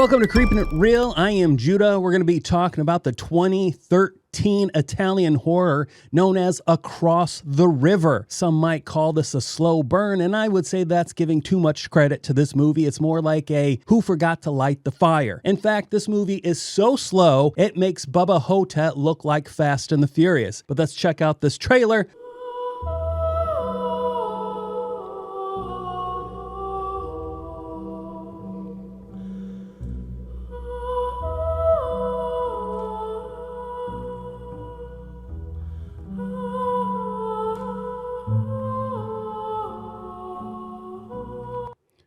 Welcome to Creepin' It Real. I am Judah. We're going to be talking about the 2013 Italian horror known as Across the River. Some might call this a slow burn, and I would say that's giving too much credit to this movie. It's more like a who forgot to light the fire. In fact, this movie is so slow, it makes Bubba Hotep look like Fast and the Furious. But let's check out this trailer.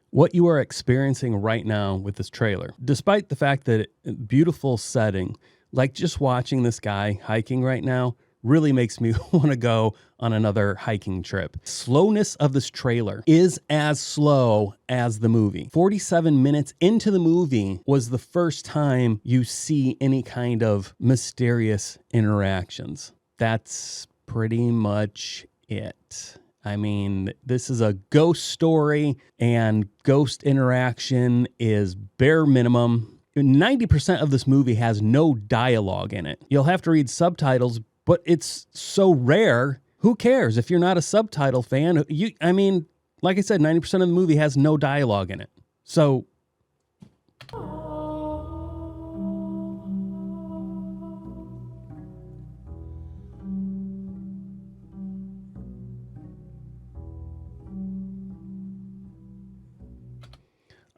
What you are experiencing right now with this trailer, despite the fact that beautiful setting, like just watching this guy hiking right now really makes me want to go on another hiking trip. Slowness of this trailer is as slow as the movie. 47 minutes into the movie was the first time you see any kind of mysterious interactions. That's pretty much it. I mean, this is a ghost story, and ghost interaction is bare minimum. 90% of this movie has no dialogue in it. You'll have to read subtitles, but it's so rare. Who cares if you're not a subtitle fan? I mean, like I said, 90% of the movie has no dialogue in it. So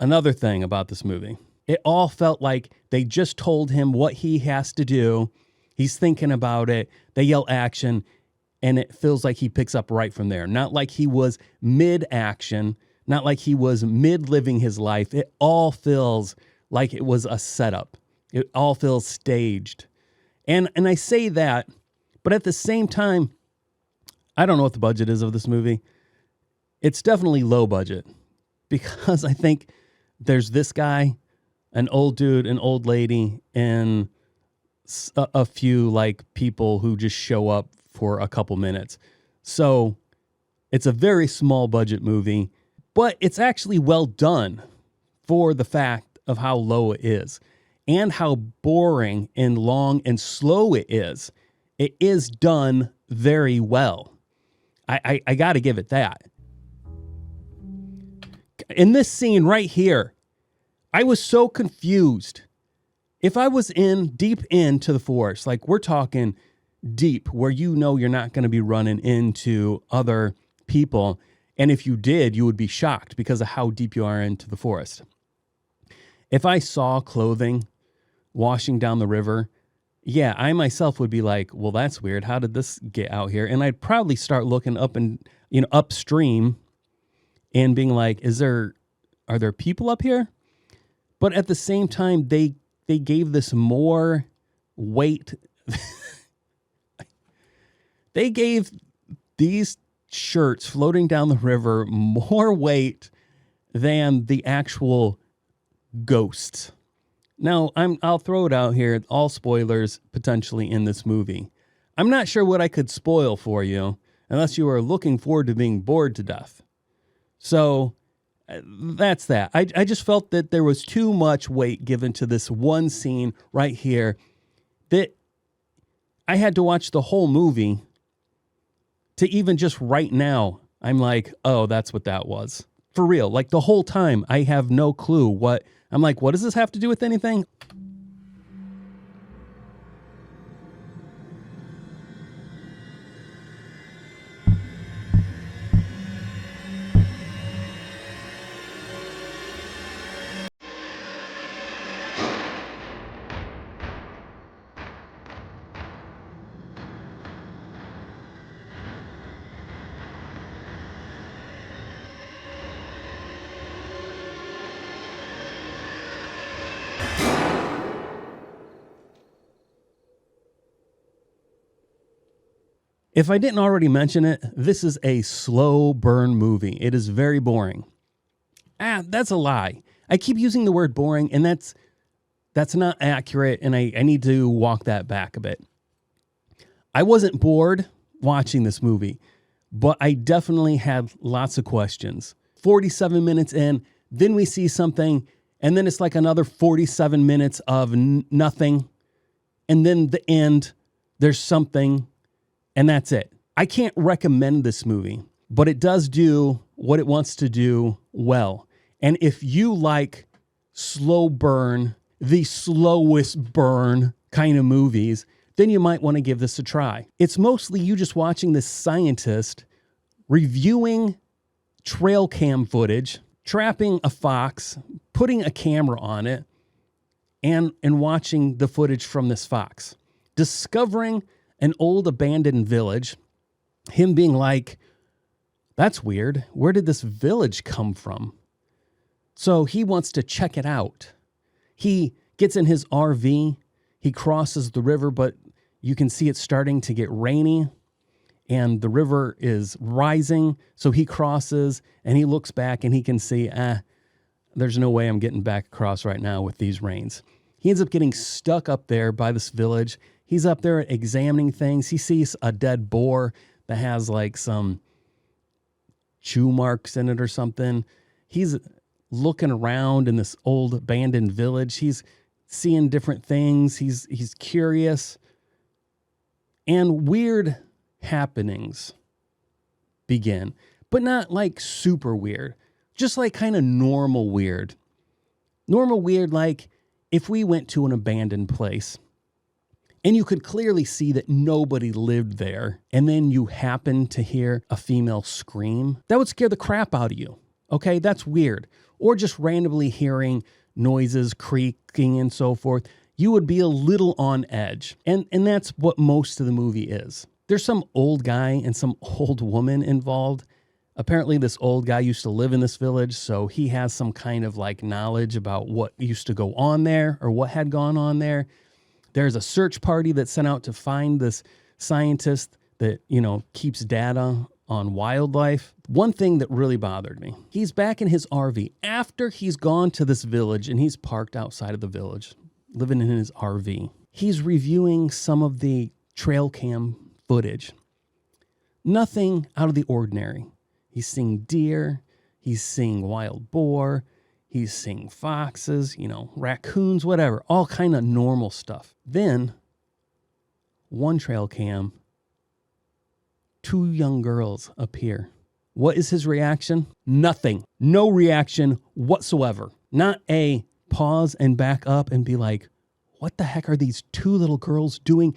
another thing about this movie, it all felt like they just told him what he has to do. He's thinking about it. They yell action, and it feels like he picks up right from there. Not like he was mid-action, not like he was mid-living his life. It all feels like it was a setup. It all feels staged. And I say that, but at the same time, I don't know what the budget is of this movie. It's definitely low budget, because I think there's this guy, an old dude, an old lady, and a few like people who just show up for a couple minutes. So it's a very small budget movie, but it's actually well done for the fact of how low it is and how boring and long and slow it is. It is done very well. I got to give it that. In this scene right here, I was so confused. If I was deep into the forest, like we're talking deep, where you know you're not going to be running into other people, and if you did, you would be shocked because of how deep you are into the forest. If I saw clothing washing down the river, yeah, I myself would be like, well, that's weird. How did this get out here? And I'd probably start looking up and, upstream and being like, are there people up here? But at the same time, they gave this more weight. They gave these shirts floating down the river more weight than the actual ghosts. Now, I'll throw it out here, all spoilers potentially in this movie. I'm not sure what I could spoil for you unless you are looking forward to being bored to death. So that's that. I just felt that there was too much weight given to this one scene right here that I had to watch the whole movie to even just right now, I'm like, oh, that's what that was. For real. Like the whole time, I have no clue what, I'm like, what does this have to do with anything? If I didn't already mention it, this is a slow burn movie. It is very boring. That's a lie. I keep using the word boring, and that's not accurate, and I need to walk that back a bit. I wasn't bored watching this movie, but I definitely had lots of questions. 47 minutes in, then we see something, And then it's like another 47 minutes of nothing. And then the end, there's something, and that's it. I can't recommend this movie, but it does do what it wants to do well. And if you like slow burn, the slowest burn kind of movies, then you might want to give this a try. It's mostly you just watching this scientist reviewing trail cam footage, trapping a fox, putting a camera on it, and watching the footage from this fox, discovering an old abandoned village, him being like, that's weird. Where did this village come from? So he wants to check it out. He gets in his RV, he crosses the river, but you can see it's starting to get rainy and the river is rising. So he crosses and he looks back and he can see, there's no way I'm getting back across right now with these rains. He ends up getting stuck up there by this village. He's up there examining things. He sees a dead boar that has like some chew marks in it or something. He's looking around in this old abandoned village. He's seeing different things. He's curious. And weird happenings begin, but not like super weird, just like kind of normal weird. Normal weird, like if we went to an abandoned place and you could clearly see that nobody lived there, and then you happen to hear a female scream, that would scare the crap out of you. Okay, that's weird. Or just randomly hearing noises, creaking and so forth. You would be a little on edge. And that's what most of the movie is. There's some old guy and some old woman involved. Apparently this old guy used to live in this village, so he has some kind of like knowledge about what used to go on there or what had gone on there. There's a search party that's sent out to find this scientist that, keeps data on wildlife. One thing that really bothered me, he's back in his RV after he's gone to this village and he's parked outside of the village, living in his RV. He's reviewing some of the trail cam footage. Nothing out of the ordinary. He's seeing deer, he's seeing wild boar, he's seeing foxes, raccoons, whatever, all kind of normal stuff. Then, one trail cam, 2 young girls appear. What is his reaction? Nothing. No reaction whatsoever. Not a pause and back up and be like, what the heck are these 2 little girls doing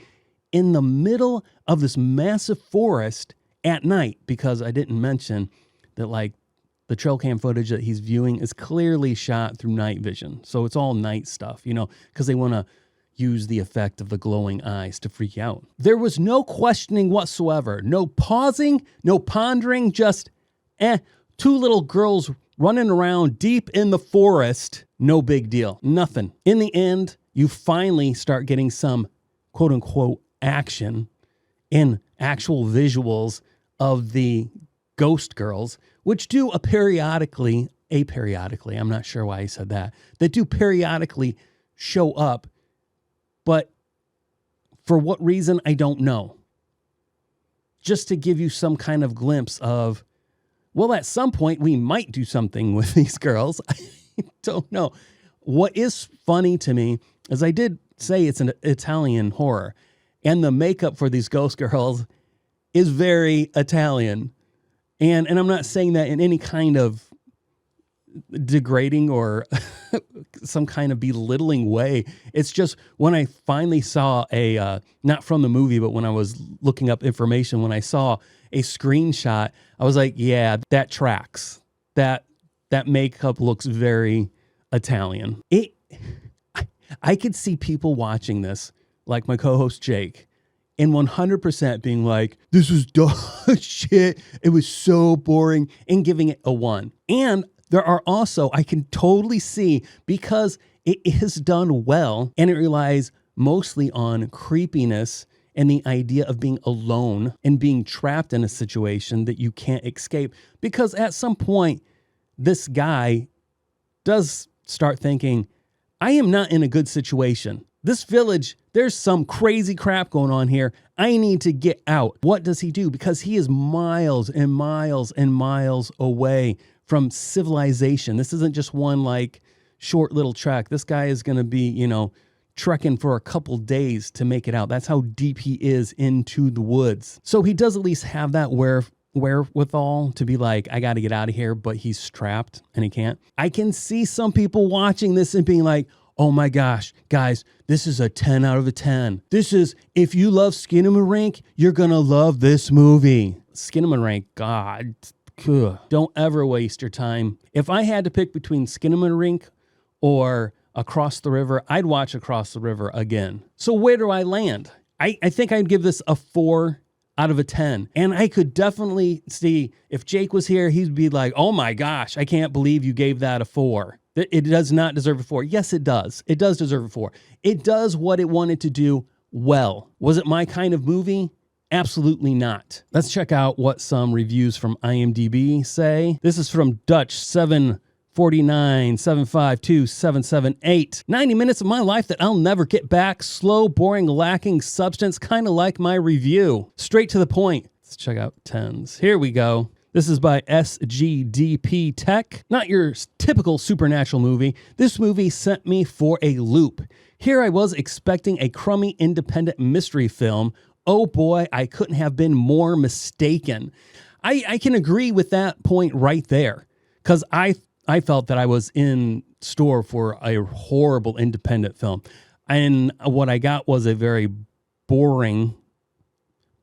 in the middle of this massive forest at night? Because I didn't mention that like the trail cam footage that he's viewing is clearly shot through night vision. So it's all night stuff, because they want to use the effect of the glowing eyes to freak you out. There was no questioning whatsoever. No pausing, no pondering, just 2 little girls running around deep in the forest. No big deal. Nothing. In the end, you finally start getting some quote unquote action in actual visuals of the ghost girls, which do aperiodically, I'm not sure why he said that, they do periodically show up, but for what reason, I don't know. Just to give you some kind of glimpse of, well, at some point we might do something with these girls. I don't know. What is funny to me is I did say it's an Italian horror, and the makeup for these ghost girls is very Italian. And I'm not saying that in any kind of degrading or some kind of belittling way. It's just when I finally saw not from the movie, but when I was looking up information, when I saw a screenshot, I was like, yeah, that tracks. That makeup looks very Italian. I could see people watching this, like my co-host Jake, and 100% being like, this was dog shit. It was so boring, and giving it a 1. And there are also, I can totally see, because it is done well and it relies mostly on creepiness and the idea of being alone and being trapped in a situation that you can't escape. Because at some point, this guy does start thinking, I am not in a good situation. This village, there's some crazy crap going on here. I need to get out. What does he do? Because he is miles and miles and miles away from civilization. This isn't just one like short little trek. This guy is going to be, you know, trekking for a couple days to make it out. That's how deep he is into the woods. So he does at least have that wherewithal to be like, I got to get out of here, but he's trapped and he can't. I can see some people watching this and being like, oh my gosh, guys, this is a 10 out of a 10. This is, if you love Skinamarink, you're going to love this movie. Skinamarink, God, don't ever waste your time. If I had to pick between Skinamarink or Across the River, I'd watch Across the River again. So where do I land? I think I'd give this a 4 out of a 10. And I could definitely see if Jake was here, he'd be like, oh my gosh, I can't believe you gave that a 4. It does not deserve a 4. Yes, it does. It does deserve a 4. It does what it wanted to do well. Was it my kind of movie? Absolutely not. Let's check out what some reviews from IMDb say. This is from Dutch 749 752 778. 90 minutes of my life that I'll never get back. Slow, boring, lacking substance, kind of like my review. Straight to the point. Let's check out 10s. Here we go. This is by SGDP Tech. Not your typical supernatural movie. This movie sent me for a loop. Here I was expecting a crummy independent mystery film. Oh boy, I couldn't have been more mistaken. I can agree with that point right there, because I felt that I was in store for a horrible independent film. And what I got was a very boring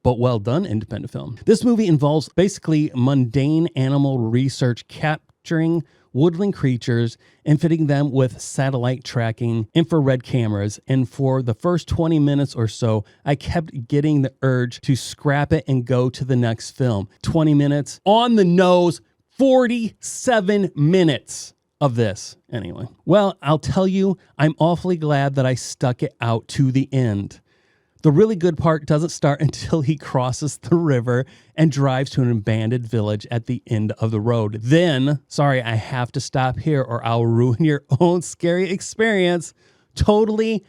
but well done independent film. This movie involves basically mundane animal research, capturing woodland creatures and fitting them with satellite tracking, infrared cameras. And for the first 20 minutes or so, I kept getting the urge to scrap it and go to the next film. 20 minutes on the nose, 47 minutes of this. Anyway, well, I'll tell you, I'm awfully glad that I stuck it out to the end. The really good part doesn't start until he crosses the river and drives to an abandoned village at the end of the road. Then, sorry, I have to stop here or I'll ruin your own scary experience. Totally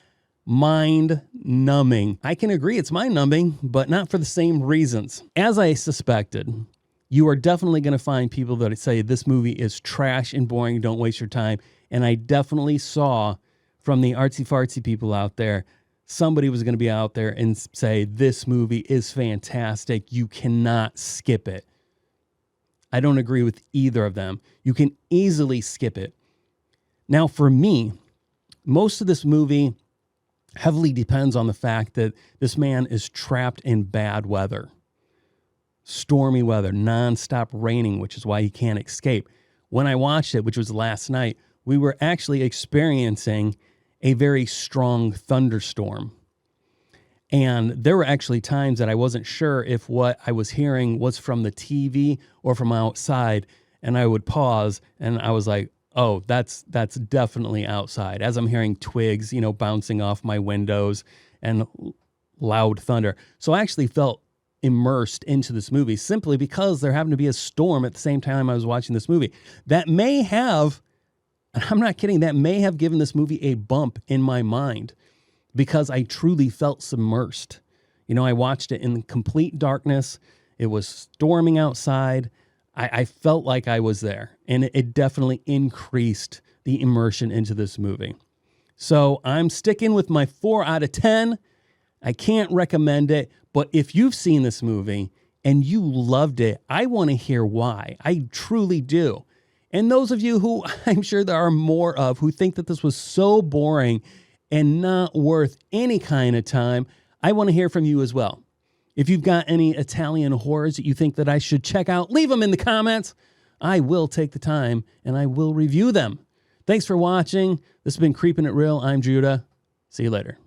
mind-numbing. I can agree it's mind-numbing, but not for the same reasons. As I suspected, you are definitely going to find people that say this movie is trash and boring, don't waste your time. And I definitely saw from the artsy-fartsy people out there, somebody was going to be out there and say, this movie is fantastic. You cannot skip it. I don't agree with either of them. You can easily skip it. Now, for me, most of this movie heavily depends on the fact that this man is trapped in bad weather. Stormy weather, nonstop raining, which is why he can't escape. When I watched it, which was last night, we were actually experiencing a very strong thunderstorm. And there were actually times that I wasn't sure if what I was hearing was from the TV or from outside. And I would pause and I was like, oh, that's definitely outside. As I'm hearing twigs, you know, bouncing off my windows and loud thunder. So I actually felt immersed into this movie simply because there happened to be a storm at the same time I was watching this movie. That may have, and I'm not kidding, that may have given this movie a bump in my mind because I truly felt submersed. You know, I watched it in complete darkness. It was storming outside. I felt like I was there, and it definitely increased the immersion into this movie. So I'm sticking with my 4 out of 10. I can't recommend it, but if you've seen this movie and you loved it, I want to hear why. I truly do. And those of you who I'm sure there are more of who think that this was so boring and not worth any kind of time, I want to hear from you as well. If you've got any Italian horrors that you think that I should check out, leave them in the comments. I will take the time and I will review them. Thanks for watching. This has been Creepin' It Real. I'm Judah. See you later.